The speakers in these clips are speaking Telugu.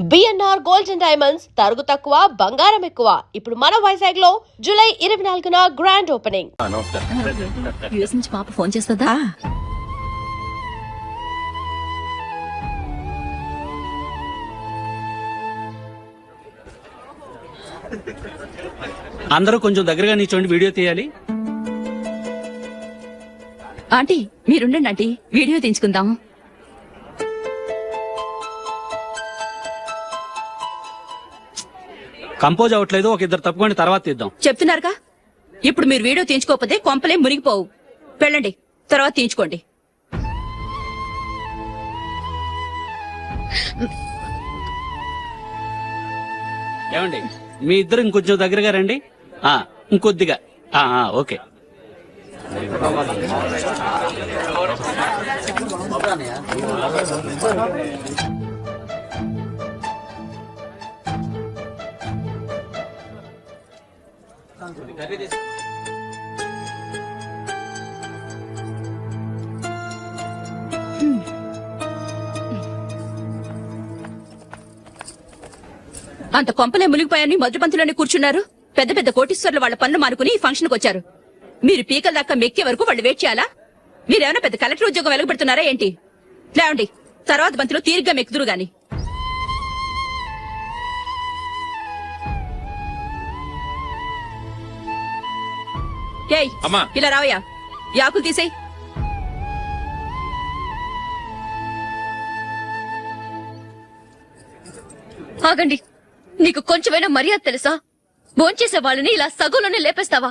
బిఎన్ఆర్ గోల్డ్ అండ్ డైమండ్స్ తరుగు తక్కువ బంగారం ఎక్కువ. ఇప్పుడు మన వైజాగ్ లో జూలై 24న గ్రాండ్ ఓపెనింగ్. యూఎస్ నుంచి పాప ఫోన్ చేస్తుందా? అందరూ కొంచెం దగ్గరగా నిల్చోండి, వీడియో తీయాలి. ఆంటీ మీరుండండి ఆంటీ, వీడియో తీయించుకుందాం. కంపోజ్ అవ్వట్లేదు, ఒక ఇద్దరు తప్పుకొని తర్వాత తీద్దాం. చెప్తున్నారుగా, ఇప్పుడు మీరు వీడియో తీయించుకోకపోతే కొంపలే మునిగిపోవు. వెళ్ళండి, తర్వాత తీయించుకోండి. ఏమండి, మీ ఇద్దరు ఇంకొంచెం దగ్గరగా రండి. ఇంకొద్దిగా. ఓకే. అంత కొంపలే మునిగిపోయాని మొదటి పంతులోనే కూర్చున్నారు. పెద్ద పెద్ద కోటీశ్వర్లు వాళ్ళ పనులు మానుకుని ఈ ఫంక్షన్ కు వచ్చారు. మీరు పీకల దాకా మెక్కే వరకు వాళ్ళు వెయిట్ చేయాలా? మీరేమైనా పెద్ద కలెక్టర్ ఉద్యోగం వెలగబెడుతున్నారా ఏంటి? లేవండి, తర్వాత బంతిలో తీరిగ్గా మెక్కుదురు గాని. ఏయ్ ఇలా రావయ్యా, యాకులు తీసేయ్. ఆగండి, నీకు కొంచెమైనా మర్యాద తెలుసా? భోంచేసే వాళ్ళని ఇలా సగంలోనే లేపేస్తావా?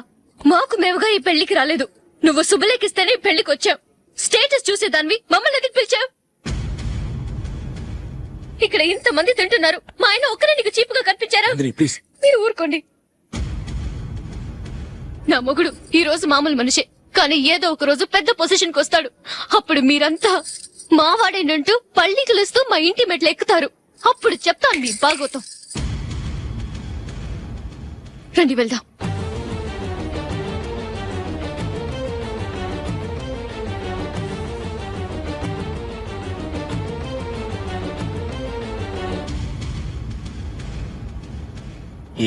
మాకు మేముగా ఈ పెళ్లికి రాలేదు. నువ్వు శుభలేఖిస్తేనే పెళ్లికి వచ్చావు. స్టేటస్ చూసేదానివి మమ్మల్ని ఎందుకు పిలిచావు? ఇక్కడ ఇంతమంది తింటున్నారు, మా ఆయన ఒక్కరే నీకు చీపుగా కనిపించారా? మీరు ఊరుకోండి. నా మొగుడు ఈ రోజు మామూలు మనిషే, కానీ ఏదో ఒక రోజు పెద్ద పొజిషన్ కు వస్తాడు. అప్పుడు మీరంతా మావాడేనంటూ పళ్ళికలుస్తూ మా ఇంటి మెట్లు ఎక్కుతారు. అప్పుడు చెప్తాను మీ బాగోతం. రండి వెళ్దాం.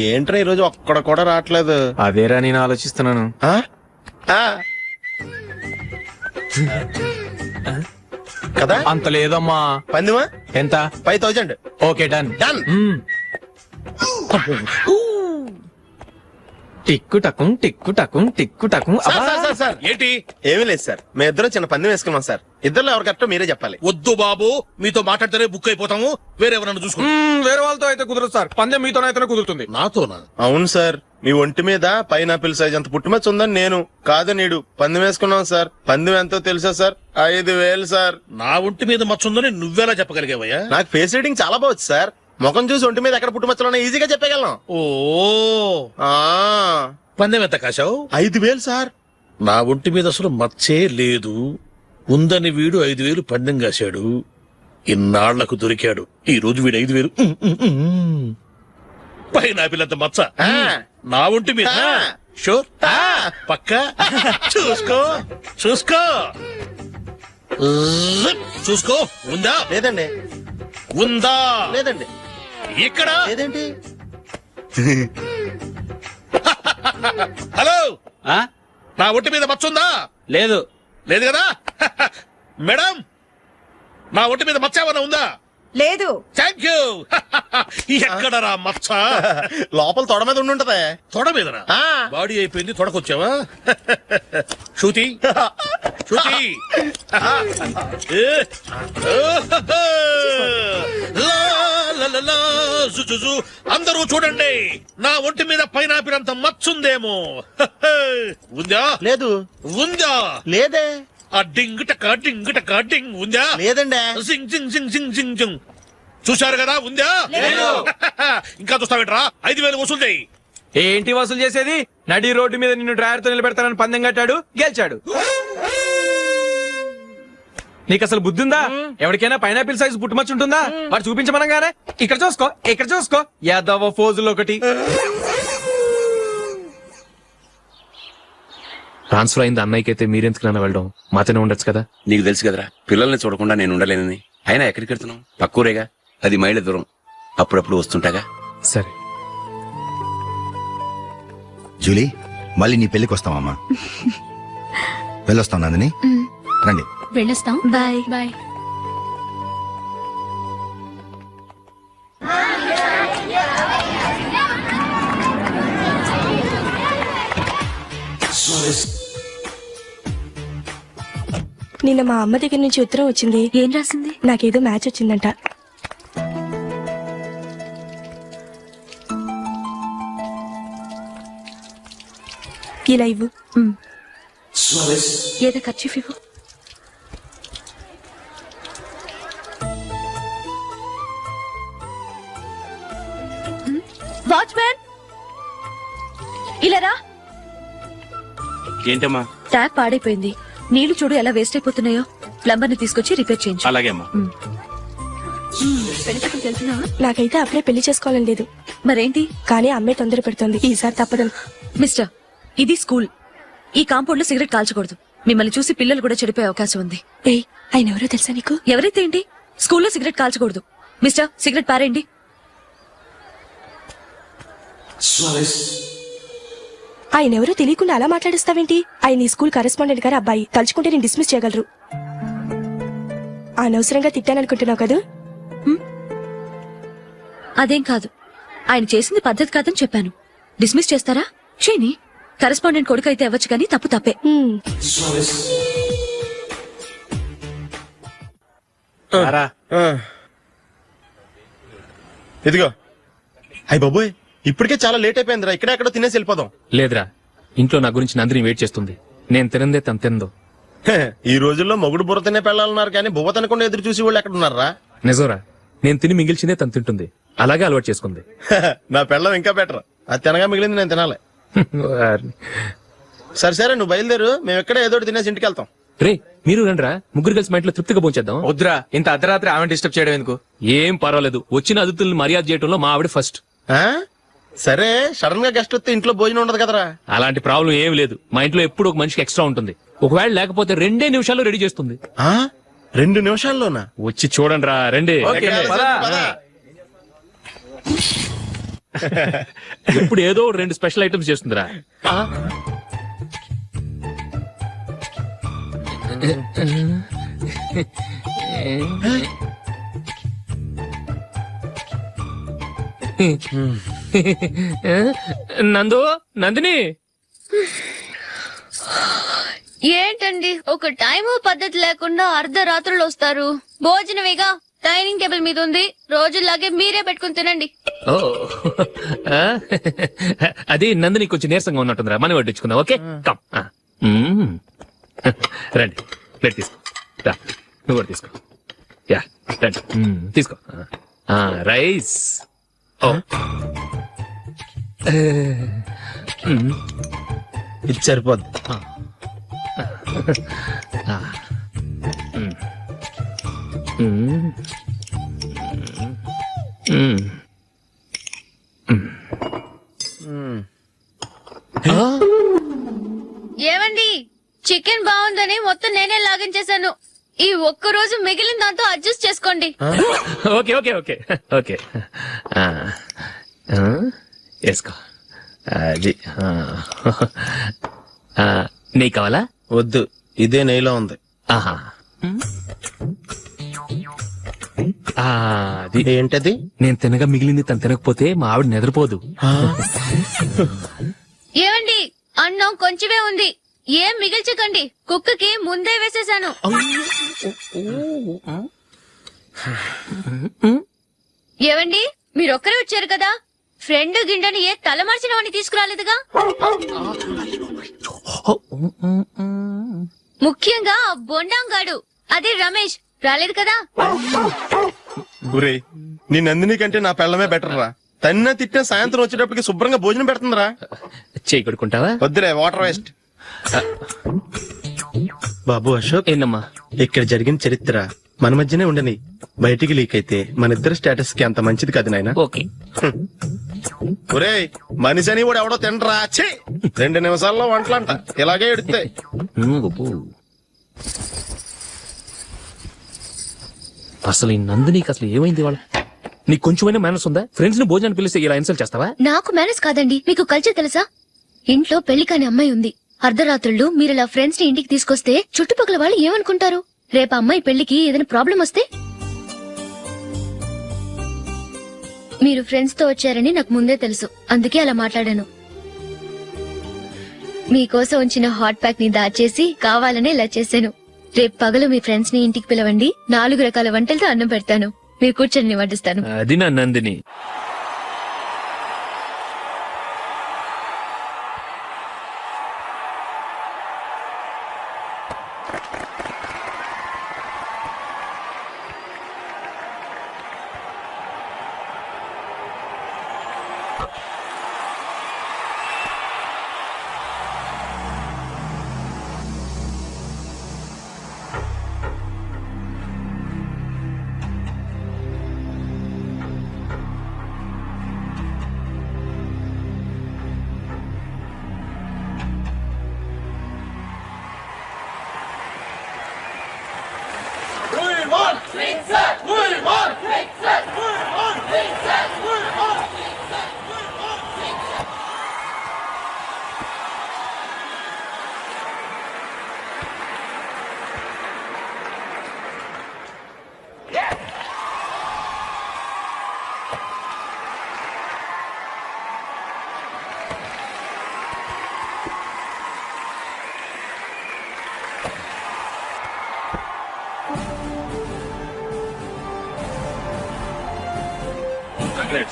ఏంట్రా ఈరోజు ఒక్కడ కూడా రావట్లేదు? అదేరా నేను ఆలోచిస్తున్నాను. కదా అంత లేదమ్మా. పందిమా ఎంత? 5000. Okay, done done. టిక్కు టకుం టిక్కు టకుం టిక్కు టకుం. సార్ ఏంటి? ఏమీ లేదు సార్, మేము ఇద్దరు చిన్న పందెం వేసుకున్నాం సార్. ఇద్దరు ఎవరు కరెక్టో మీరే చెప్పాలి. వద్దు బాబు, మీతో మాట్లాడితేనే బుక్ అయిపోతాము. వేరే ఎవరన్నా చూసుకుంటాం. వేరే వాళ్ళతో అయితే కుదరదు సార్, పందెం మీతోనైతేనే కుదురుతుంది. నాతోనా? అవును సార్, మీ ఒంటి మీద పైనాపిల్ సైజ్ అంత పుట్టుమచ్చ ఉందని నేను కాదు నీడు పందెం వేసుకున్నాం సార్. పందెం ఎంతో తెలుసా సార్? 5000 సార్. నా ఒంటి మీద మచ్చుందని నువ్వెలా చెప్పగలిగావయ్యా? నాకు ఫేస్ రీడింగ్ చాలా బాగుంది సార్. ముఖం చూసి ఒంటి మీద ఎక్కడ పుట్టుమచ్చలో ఈజీగా చెప్పగలను. ఓ పందెం ఎంత కాశావు? 5000 సార్. నా ఒంటి మీద అసలు మచ్చే లేదు. ఉందని వీడు 5000 పందెం కాశాడు. ఇన్నాళ్లకు దొరికాడు. ఈ రోజు వీడు 5000 పైనాపిలంత మచ్చ నా ఒంటి మీద. షూర్ పక్క చూసుకో చూసుకో చూసుకో. ఉందా? లేదండి. ఉందా? లేదండి. ఇక్కడ లేదేంటి? హలో, నా ఒంటి మీద మచ్చుందా? లేదు. లేదు కదా? మేడం, నా ఒంటి మీద మచ్చ ఏమన్నా ఉందా? లేదు. Thank you. ఎక్కడరా మచ్చ? లోపల తొడ మీద ఉండుంటదే. తొడ మీదనా? బాడీ అయిపోయింది, తొడకొచ్చావా? శృతి శృతి, అందరూ చూడండి, నా ఒంటి మీద పైనాపిల్ అంత మచ్చుందేమో. ఉందా? లేదు. ఉందా? లేదే. ఆ డింగ్ టక డింగ్ టక డింగ్ ఉందా? లేదండి. జింగ్ జింగ్ జింగ్ జింగ్ జింగ్ జింగ్. చూశారు కదా? ఉందా? ఇంకా చూస్తావేంట్రా? 5000 వసూలు చేయి. ఏంటి వసూలు చేసేది? నడి రోడ్డు మీద నిన్ను డ్రైవర్ తో నిలబెడతానని పందెం కట్టాడు, గెలిచాడు. నీకు అసలు బుద్ధి ఉందా? ఎవరికైనా పైనాపిల్ సైజ్ పుట్టుమచ్చ ఉంటుందా? వాడు చూపించమనగానే ఇక్కడ చూసుకో, ఇక్కడ చూసుకో, యాదవ ఫోజులు ఒకటి. ట్రాన్స్ఫర్ అయింది అన్నయ్యకైతే మీరెందుకు నాన్న వెళ్ళడం? మాతోనే ఉండొచ్చు కదా. నీకు తెలుసు కదరా, పిల్లల్ని చూడకుండా నేను ఉండలేనని. అయినా ఎక్కడికి వెళ్తున్నావు? పక్కూరేగా, 10 మైళ్ళ దూరం. అప్పుడప్పుడు వస్తుంటాగా. సరే. జూలీ మళ్ళీ నీ పెళ్లికి వస్తామమ్మా. వెళ్ళొస్తాం నందిని, రండి. వెళ్ళొస్తాం. Bye bye. నిన్న మా అమ్మ దగ్గర నుంచి ఉత్తరం వచ్చింది. ఏం రాసింది? నాకేదో మ్యాచ్ వచ్చిందంట. ఇలా ఇవ్వు. ఏదో ఖర్చు ఇవ్వు. వాచ్మ్యాన్ ఇలా రా. ఏంటమ్మా? ట్యాప్ పాడైపోయింది. నీళ్లు చూడు ఎలా వేస్ట్ అయిపోతున్నాయో. ప్లంబర్ ని తీసుకొచ్చి రిపేర్ చేయించు. అలాగే అమ్మా. పెళ్లికి వెళ్తున్నావా? నాకైతే అప్పుడే పెళ్లి చేసుకోవాలని లేదు. మరేంటి? కానీ అమ్మే తొందర పెడుతోంది. ఈసారి తప్పదు. మిస్టర్, ఇది స్కూల్. ఈ కాంపౌండ్ లో సిగరెట్ కాల్చకూడదు. మిమ్మల్ని చూసి పిల్లలు కూడా చెడిపోయే అవకాశం ఉంది. ఏయ్, ఆయన ఎవరో తెలుసా నీకు? ఎవరైతే ఏంటి, స్కూల్లో సిగరెట్ కాల్చకూడదు. మిస్టర్, సిగరెట్ పారేయండి. ఆయన ఎవరో తెలియకుండా అలా మాట్లాడిస్తావేంటి? ఆయన ఈ స్కూల్ కరెస్పాండెంట్ గారు అబ్బాయి. తలుచుకుంటే నేను డిస్మిస్ చేయగలరు. అనవసరంగా తిట్టాననుకుంటున్నావు కదా? అదేం కాదు. ఆయన చేసింది పద్ధతి కాదని చెప్పాను. డిస్మిస్ చేస్తారా? చేయని. కరెస్పాండెంట్ కొడుకు అయితే అవ్వచ్చు కానీ తప్పు తప్పే. ఇదిగో. అయ్య బాబోయ్, ఇప్పటికే చాలా లేట్ అయిపోయిందిరా. ఇక్కడెక్కడో తినేసి వెళ్ళిపోదాం. లేదురా, ఇంట్లో నా గురించి నందిని వెయిట్ చేస్తుంది. నేను తినందే తను తిందో. ఈ రోజుల్లో మొగుడు బుర్ర తినే పెళ్ళాలన్నారు కానీ బువ్వ తినకుండా ఎదురు చూసి వాళ్ళు ఎక్కడ ఉన్నారా? నిజంరా, నేను తిని మిగిల్చిందే తను తింటుంది. అలాగే అలవాటు చేసుకుంది. నా పెళ్ళం ఇంకా బెటర్. అది తినగా మిగిలింది నేను తినాలి. సరే సరే, నువ్వు బయలుదేరు. మేము ఎక్కడ ఏదో ఒకటి తినేసి ఇంటికి వెళ్తాం. రే, మీరు రండిరా, ముగ్గురు కలిసి మా ఇంట్లో తృప్తిగా పోంచేద్దాం. వద్దురా, ఇంత అర్ధరాత్రి ఆమె డిస్టర్బ్ చేయడం ఎందుకు? ఏం పర్వాలేదు, వచ్చిన అతిథుల్ని మర్యాద చేయడంలో మా ఆవిడ ఫస్ట్. సరే, సడన్ గా గెస్ట్ వస్తే ఇంట్లో భోజనం ఉండదు కదరా? అలాంటి ప్రాబ్లం ఏం లేదు. మా ఇంట్లో ఎప్పుడు ఒక మనిషికి ఎక్స్ట్రా ఉంటుంది. ఒకవేళ లేకపోతే 2 నిమిషాల్లో రెడీ చేస్తుంది. 2 నిమిషాల్లోనా? వచ్చి చూడండి రా, రండి. ఇప్పుడు ఏదో 2 స్పెషల్ ఐటమ్స్ చేస్తుందిరా. నందు, నందిని. ఏంటండి ఒక టైము పద్ధతి లేకుండా అర్ధరాత్రులు వస్తారు? భోజనమేగా, డైనింగ్ టేబుల్ మీద ఉంది. రోజుల్లాగే మీరే పెట్టుకుని తినండి. ఓ, అది నందిని కొంచెం నీరసంగా ఉన్నట్టుందిరా. మనం వడ్డించుకుందాం. Okay, come. రండి, ప్లేట్ తీసుకో. రా, నువ్వు కూడా తీసుకో. యా, రండి, తీసుకో. రైస్. ఓ, ఇది సరిపోద్ది. ఏమండి, చికెన్ బాగుందని మొత్తం నేనే లాగించేశాను. ఈ ఒక్క రోజు మిగిలిన దాంతో అడ్జస్ట్ చేసుకోండి. ఓకే ఓకే ఓకే ఓకే, వేసుకో. అది నెయ్యి కావాలా? వద్దు, ఇదే నెయ్యిలో ఉంది. ఆహా, అది ఏంటది? నేను తినగా మిగిలింది తను తినకపోతే మా ఆవిడ నిద్రపోదు. ఏమండి, అన్నం కొంచెమే ఉంది. ఏం మిగిల్చకండి. కుక్కకి ముందే వేసేశాను. ఏవండి, మీరొక్కరే వచ్చారు కదా, ఫ్రెండ్ గిండని ఏ తలమార్చిన వాడిని తీసుకురాలేదుగా? ముఖ్యంగా బొండాంగాడు, అదే రమేష్ రాలేదు కదా? గురే, నీ నందిని కంటే నా పెళ్ళమే బెటర్ రా. తన్న తిట్టిన సాయంత్రం వచ్చేటప్పటికి శుభ్రంగా భోజనం పెడుతుందిరా. చేయి కొడుకుంటావా? వద్దులే, వాటర్ వేస్ట్. బాబు అశోక్, ఏందమ్మా? ఇక్కడ జరిగిన చరిత్ర మన మధ్యనే ఉండని. బయటికి లీక్ అయితే మన ఇద్దరు స్టేటస్ కి అంత మంచిది కాదు నాయన. ఓకే. ఒరే, మనిషి అని కూడా ఎవడో తినరా. 2 నిమిషాల్లో వంటలంట. ఇలాగే ఎడితే అసలు ఈ నందినికి అసలు ఏమైంది? వాళ్ళ నీకు కొంచెమైనా మేనస్ ఉందా? ఫ్రెండ్స్ ని భోజనాన్ని పిలిస్తే ఇలా ఇన్సల్ట్ చేస్తావా? నాకు మేనేజ్ కాదండి, మీకు కల్చర్ తెలుసా? ఇంట్లో పెళ్లి కాని అమ్మాయి ఉంది. అర్ధరాత్రుళ్ళు మీరిలా ఫ్రెండ్స్ ని ఇంటికి తీసుకొస్తే చుట్టుపక్కల వాళ్ళు ఏమనుకుంటారు? రేపు అమ్మాయి పెళ్లికి ఏదైనా ప్రాబ్లం వస్తే? మీరు ఫ్రెండ్స్ తో వచ్చారని నాకు ముందే తెలుసు, అందుకే అలా మాట్లాడాను. మీకోసం ఉంచిన హాట్ ప్యాక్ ని దాచేసి కావాలనే ఇలా చేశాను. రేపు పగలు మీ ఫ్రెండ్స్ ని ఇంటికి పిలవండి, 4 రకాల వంటలతో అన్నం పెడతాను. మీరు కూర్చొని వడ్డిస్తాను. అది నా Nandini.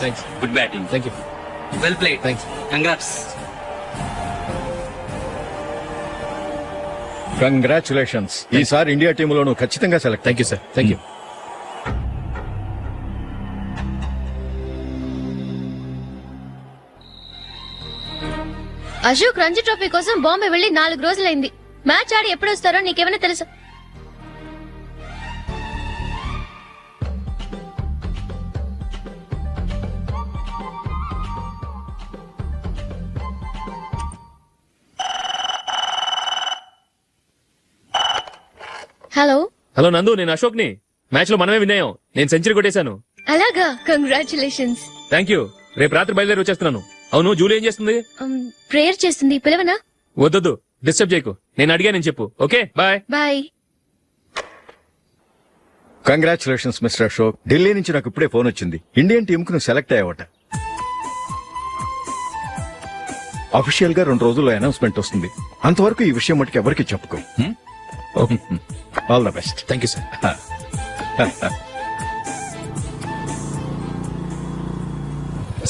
Thanks. Good batting. Thank you. Well played. Thanks. Congrats. Congratulations. ఈసారి ఇండియా టీంలోనూ ఖచ్చితంగా select. Thank you sir. Thank you. Ashok Ranji trophy కోసం బాంబే వెళ్లి 4 రోజులైంది. మ్యాచ్ ఆడి ఎప్పుడు వస్తారో నీకేమైనా తెలుసా? హలో హలో నందు, నేను అశోక్ ని. మ్యాచ్ లో మనమే విన్ అయ్యాం. నేను సెంచరీ కొట్టేశాను. అలాగా, కంగ్రాచులేషన్స్. Thank you. రేపు రాత్రి బయలుదేరి వచ్చేస్తున్నాను. అవును, జూలీ ఏం చేస్తుంది? ప్రేయర్ చేస్తుంది, పిలవనా? వద్దొద్దు, డిస్టర్బ్ చేయకు. నేను అడిగానని చెప్పు. Okay, bye. Bye. Congratulations mister Ashok. Delhi నుంచి నాకు ఇప్పుడే ఫోన్ వచ్చింది. ఇండియన్ టీమ్ కు నువ్వు సెలెక్ట్ అయ్యావట. అఫీషియల్ గా 2 రోజుల్లో అనౌన్స్మెంట్ వస్తుంది. అంతవరకు ఈ విషయం మటుకు ఎవరికి చెప్పుకో. All the best. Thank you sir.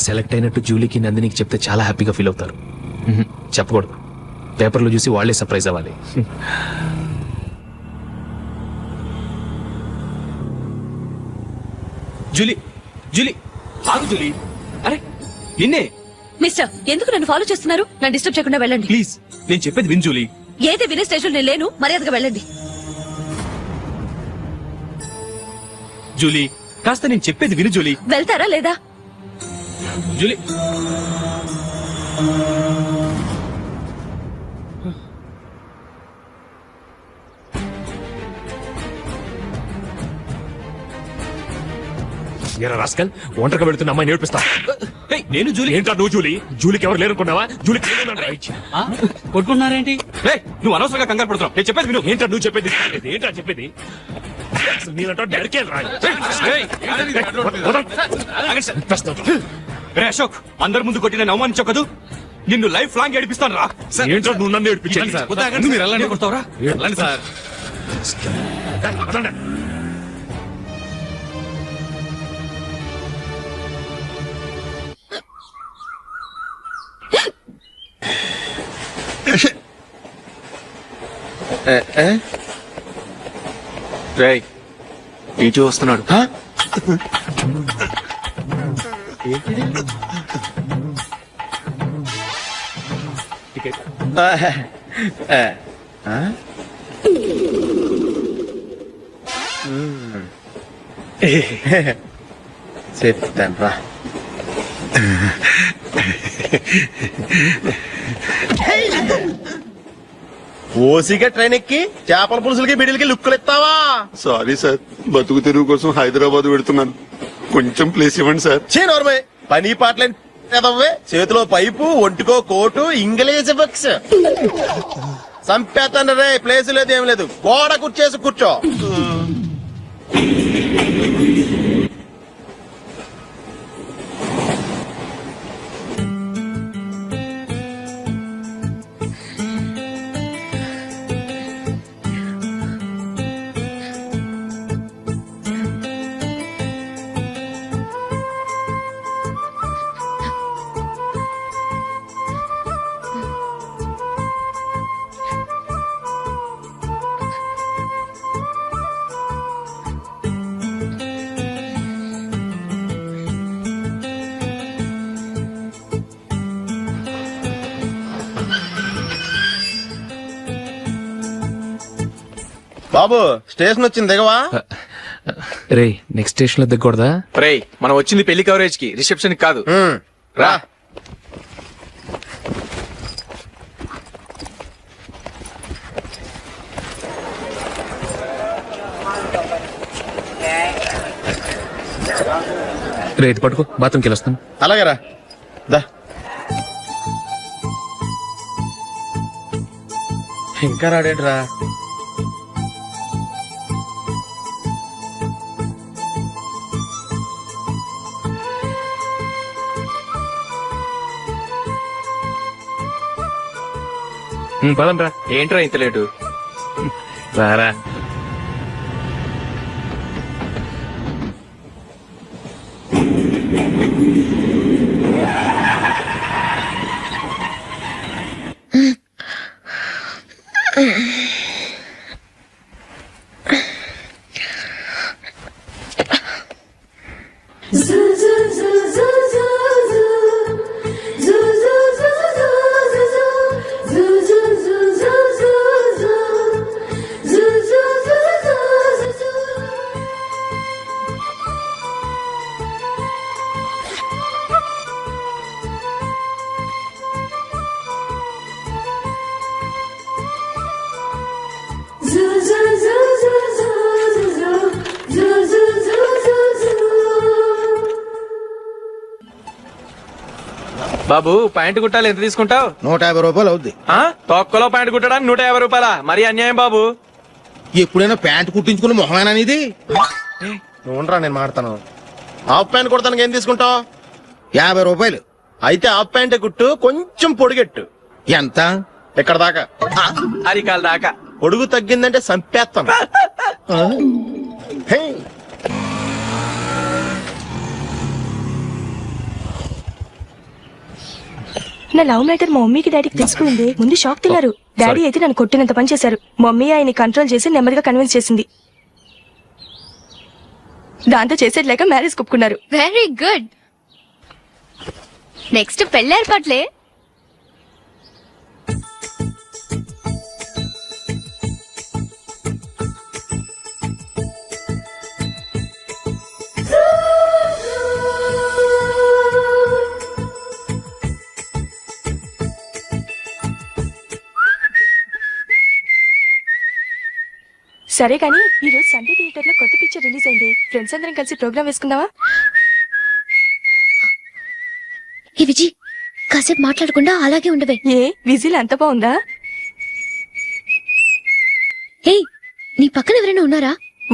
Select అయినట్టు జూలీకి నందినికి చెప్తే చాలా హ్యాపీగా ఫీల్ అవుతారు. చెప్పకూడదు, పేపర్లో చూసి వాళ్లే సర్ప్రైజ్ అవ్వాలి. జూలీ, జూలీ, ఆగు జూలీ. అరే నిన్నే. మిస్టర్, ఎందుకు నన్ను ఫాలో చేస్తున్నారు? నన్ను డిస్టర్బ్ చేయకుండా వెళ్ళండి ప్లీజ్, నేను చెప్పేది విన్ జూలీ. ఏదే వినే స్టేజ్ లో నేను లేను. మర్యాదగా వెళ్ళండి. జూలీ, కాస్త నేను చెప్పేది విను జూలీ. వెళ్తారా లేదా? జూలీ, రాస్కల్, ఒంటరిగా వెళుతున్న అమ్మాయి నేర్పిస్తా. నేను జూలీ. ఏంటా నువ్వు జూలీ? జూలీకి ఎవరు లేరనుకున్నావా? జూలీకి కొట్టుకున్నారేంటి? నువ్వు అనవసరంగా కంగారు పడుతున్నావు. నేను చెప్పేది విను. ఏంటా నువ్వు చెప్పేది? ఏంటా చెప్పేది? నేనంటా డైరెక్ట్ రా. రే అశోక్, అందరి ముందు కొట్టి నేను అవమానించావు కదూ. నిన్ను లైఫ్ లాంగ్ ఏడిపిస్తాను రా. ఏంటో నువ్వు నన్ను ఏడిపించాలి. మీరు ఎలా కొడతావురా? సార్, రేయ్, ఇటు వస్తున్నాడు. చెప్తాను రా. ఓసిగా ట్రైన్ ఎక్కి చేపల పులుసులకి బిడిలకి లుక్కులు ఇస్తావా? సారీ సార్, బతుకు తెరువు కోసం హైదరాబాద్ పెడుతున్నాను. కొంచెం ప్లేస్ ఇవ్వండి సార్. నోర్మే పని పాటలేని ఎదవ్వే. చేతిలో పైపు, ఒంటికో కోటు, ఇంగ్లీష్ బుక్స్. సంపేతండ్రి రే, ప్లేస్ లేదు ఏం లేదు, గోడ కూర్చేసి కూర్చో. బాబు స్టేషన్ వచ్చింది దిగవా? రే నెక్స్ట్ స్టేషన్ లో దిగకూడదా? రే మనం వచ్చింది పెళ్లి కవరేజ్ కి, రిసెప్షన్ కాదు. రా. రే ఇది పట్టుకో, బాత్రూమ్కి వెళ్ళొస్తాను. అలాగే రా. దా. ఇంకా రాడేట్రా? పదండ్రా. ఏంట్రా ఇంత లేటు? రారా. బాబు ప్యాంటు కుట్టాలి, ఎంత తీసుకుంటావు? 150 రూపాయలు అవుద్ది. తొక్కలో ప్యాంటు కుట్టడానికి 150 రూపాయల? మరి అన్యాయం బాబు. ఎప్పుడైనా ప్యాంటు కుట్టించుకుని మొహమేనా ఇది? నువ్వురా, నేను మాడతాను. హాఫ్ ప్యాంట్ కుడతానికి ఏం తీసుకుంటావు? 50 రూపాయలు. అయితే హాఫ్ ప్యాంటే కుట్టు, కొంచెం పొడిగెట్టు. ఎంత? ఎక్కడ దాకా? అరికాల దాకా. పొడుగు తగ్గిందంటే సంపేస్తాను. హే. నా లవ్ మ్యాటర్ మా మమ్మీకి డాడీకి తెలుసుకుంది. ముందు షాక్ తిన్నారు. డాడీ అయితే నన్ను కొట్టినంత పని చేశారు. మమ్మీ ఆయన్ని కంట్రోల్ చేసి నెమ్మదిగా కన్విన్స్ చేసింది. దాంతో చేసేట్లేక మ్యారేజ్ ఒప్పుకున్నారు. Very good. నెక్స్ట్ పెళ్లి ఏర్పాట్లే. సరే కానీ ఈ రోజు సండే థియేటర్ లో కొత్త పిక్చర్ రిలీజ్ అయింది. ఫ్రెండ్స్ అందరం కలిసి ప్రోగ్రామ్ వేసుకుందావా? ఈ విజి కాసేపు మాట్లాడకుండా అలాగే ఉండవే. ఏ విజిల్ అంత బాగుందా? హే, నీ పక్కన ఎవరైనా ఉన్నారా?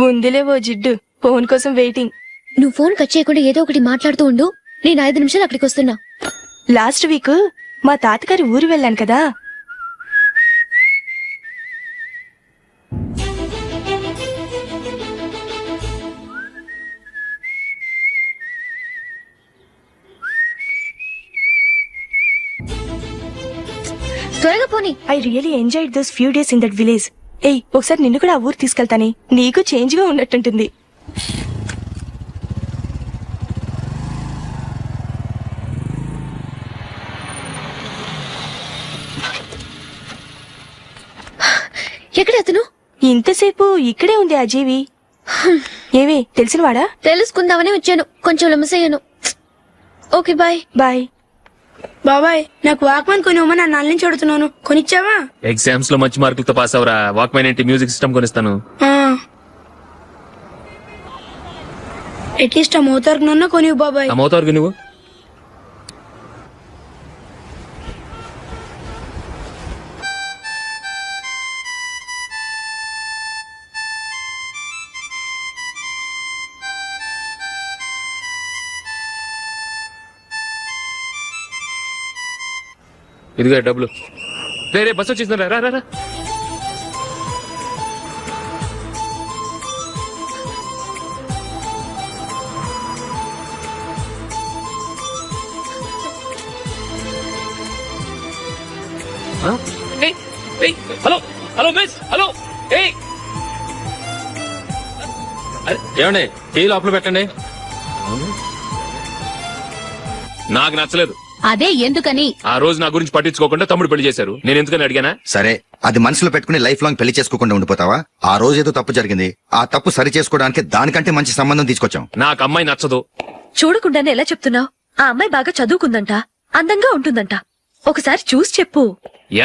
ఉందిలే ఓ జిడ్డు, ఫోన్ కోసం వెయిటింగ్. నువ్వు ఫోన్ కట్ చేయకుండా ఏదో ఒకటి మాట్లాడుతూ ఉండు. నేను 5 నిమిషాలు అక్కడికి వస్తున్నా. లాస్ట్ వీక్ మా తాతగారి ఊరు వెళ్ళాను కదా. త్వరగా పోనీ. I really enjoyed those few days in that village. ఏయ్, ఒకసారి నిన్ను కూడా ఆ ఊరు తీసుకెళ్తానే, నీకు చేంజ్ గా ఉన్నట్టుంటుంది. ఎక్కడ అతను? ఇంతసేపు ఇక్కడే ఉంది ఆ జీవి. ఏవి తెలిసినవాడా? తెలుసుకుందామని వచ్చాను, కొంచెం లమసయ్యాను. Okay bye. బాయ్. బాబాయ్, నాకు వాక్మన్ కొనివ్వమని నా నాన్న నుంచి అడుగుతున్నాను, కొనిచ్చావా? ఎగ్జామ్స్ లో మంచి మార్కులతో పాస్ అవరా. వాక్మెన్ ఏంటి, మ్యూజిక్ సిస్టమ్ కొనిస్తాను. అట్లీస్ట్ ఆ మోతార్కు నన్న కొనివు బాబాయ్. అమ్మవుతావు నువ్వు. ఇదిగా డబ్బులు. రే బస్ వచ్చేసిందా, రా రా రా. Hello hello miss, hello. ఏమండి టీ లోపల పెట్టండి. నాకు నచ్చలేదు. అదే ఎందుకని? ఆ రోజు నా గురించి పట్టించుకోకుండా తమ్ముడు పెళ్లి చేశారు. నేను ఎందుకని అడిగానా? సరే, అది మనసులో పెట్టుకుని లైఫ్ లాంగ్ పెళ్లి చేసుకోకుండా ఉండిపోతావా? ఆ రోజు ఏదో తప్పు జరిగింది, ఆ తప్పు సరి చేసుకోవడానికి దానికంటే మంచి సంబంధం తీసుకొచ్చాం. నాకు అమ్మాయి నచ్చదు. చూడకుండానే ఎలా చెప్తున్నావు? ఆ అమ్మాయి బాగా చదువుకుందంట, అందంగా ఉంటుందంట. ఒకసారి చూసి చెప్పు.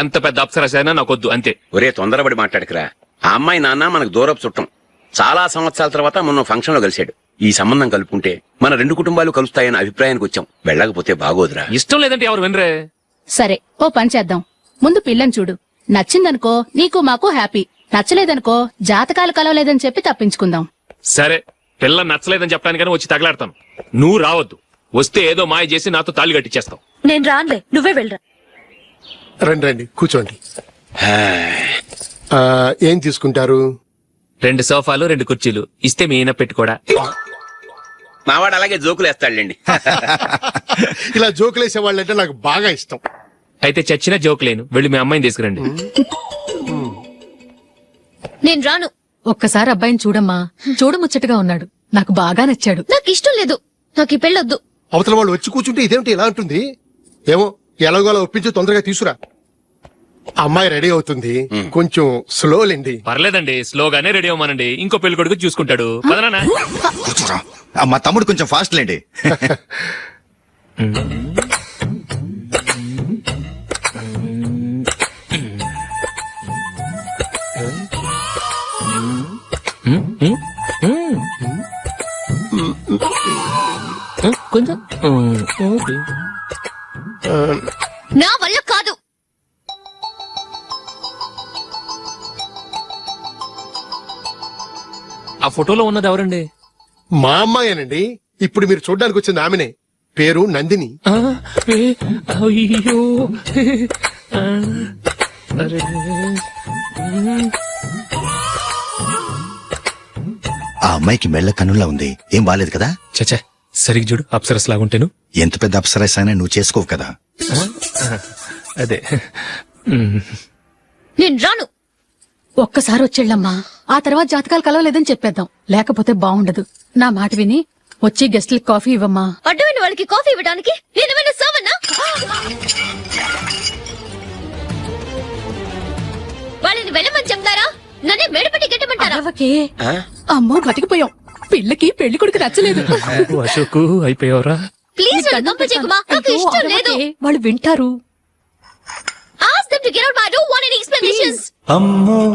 ఎంత పెద్ద అప్సరసైనా నాకొద్దు, అంతే. ఒరే తొందరపడి మాట్లాడకురా. ఆ అమ్మాయి నాన్న మనకు దూరపు చుట్టం. చాలా సంవత్సరాల తర్వాత మొన్న ఫంక్షన్ లో కలిశాడు. ఈ సంబంధం కలుపుకుంటే మన రెండు కుటుంబాలు కలుస్తాయన్న అభిప్రాయానికి వచ్చాం. వెళ్ళకపోతే బాగోదురా. ఇష్టం లేదంటే ఎవరు వినరే. సరే, ఓ పని చేద్దాం. ముందు పిల్లని చూడు. నచ్చిందనుకో నీకు మాకు హ్యాపీ. నచ్చలేదనుకో జాతకాలు కలవలేదని చెప్పి తప్పించుకుందాం. సరే, పిల్ల నచ్చలేదని చెప్పడానికని వచ్చి తగలాడతాను. నువ్వు రావద్దు. వస్తే ఏదో మాయ చేసి నాతో తాళి కట్టించేస్తావు. నేను రానులే, నువ్వే వెళ్ళరా. రండి రండి కూర్చోండి. ఏం తీసుకుంటారు? 2 సోఫాలు 2 కుర్చీలు ఇస్తే మీ ఈయన పెట్టుకోడా. మావాడు అలాగే జోకులు వేస్తాడులేండి. ఇలా జోకులేసే వాళ్ళంటే నాకు బాగా ఇష్టం. అయితే చచ్చిన జోక్ లేను. వెళ్ళి మీ అమ్మాయిని తీసుకురండి. నేను రాను. ఒక్కసారి అబ్బాయిని చూడమ్మా. చూడముచ్చటగా ఉన్నాడు. నాకు బాగా నచ్చాడు. నాకు ఇష్టం లేదు. నాకు ఈ పెళ్ళొద్దు. అవతల వాళ్ళు వచ్చి కూర్చుంటే ఇదేమిటి ఇలా ఉంటుంది? ఏమో ఎలాగోలా ఒప్పించి తొందరగా తీసుకురా. అమ్మాయి రెడీ అవుతుంది, కొంచెం స్లో లేండి. పర్లేదండి, స్లోగానే రెడీ అవ్వమనండి. ఇంకో పెళ్లి కొడుకు చూసుకుంటాడు. పదనా. కూర్చోరా. మా తమ్ముడు కొంచెం ఫాస్ట్ లేండి. కొంచెం నా వల్ల కాదు. ఆ ఫోటోలో ఉన్నది ఎవరండి? మా అమ్మాయేనండి. ఇప్పుడు మీరు చూడడానికి వచ్చింది ఆమెనే. పేరు నందిని. అయ్యో, ఆ అమ్మాయికి మెళ్ళ కన్నులా ఉంది. ఏం బాలేదు కదా? చచ్చా, సరిగ్గా చూడు. అప్సరస్ లాగుంటేను. ఎంత పెద్ద అప్సరస్ అయినా నువ్వు చేసుకోవు కదా. అదే. నేను రాను. ఒక్కసారి వచ్చేళ్ళమ్మా. ఆ తర్వాత జాతకాలు కలవలేదని చెప్పేద్దాం. లేకపోతే బాగుండదు. నా మాట విని వచ్చి గెస్ట్లకి కాఫీ ఇవ్వమ్మా. అడ్డమైన వాళ్ళకి కాఫీ ఇవ్వడానికి నేనేమైనా సోమన్నా? వాళ్ళని వెళ్ళమని చెప్తారా? నన్నే మేడపట్టి గెట్టమంటారా? అమ్మో, బతికిపోయాం. పిల్లకి పెళ్లి కొడుకు నచ్చలేదు. అశోక్ అయిపోయావరా? ప్లీజ్ నాకు ఇష్టం లేదు. వాళ్ళు వింటారు. Ask them to get out, but I don't want any explanations.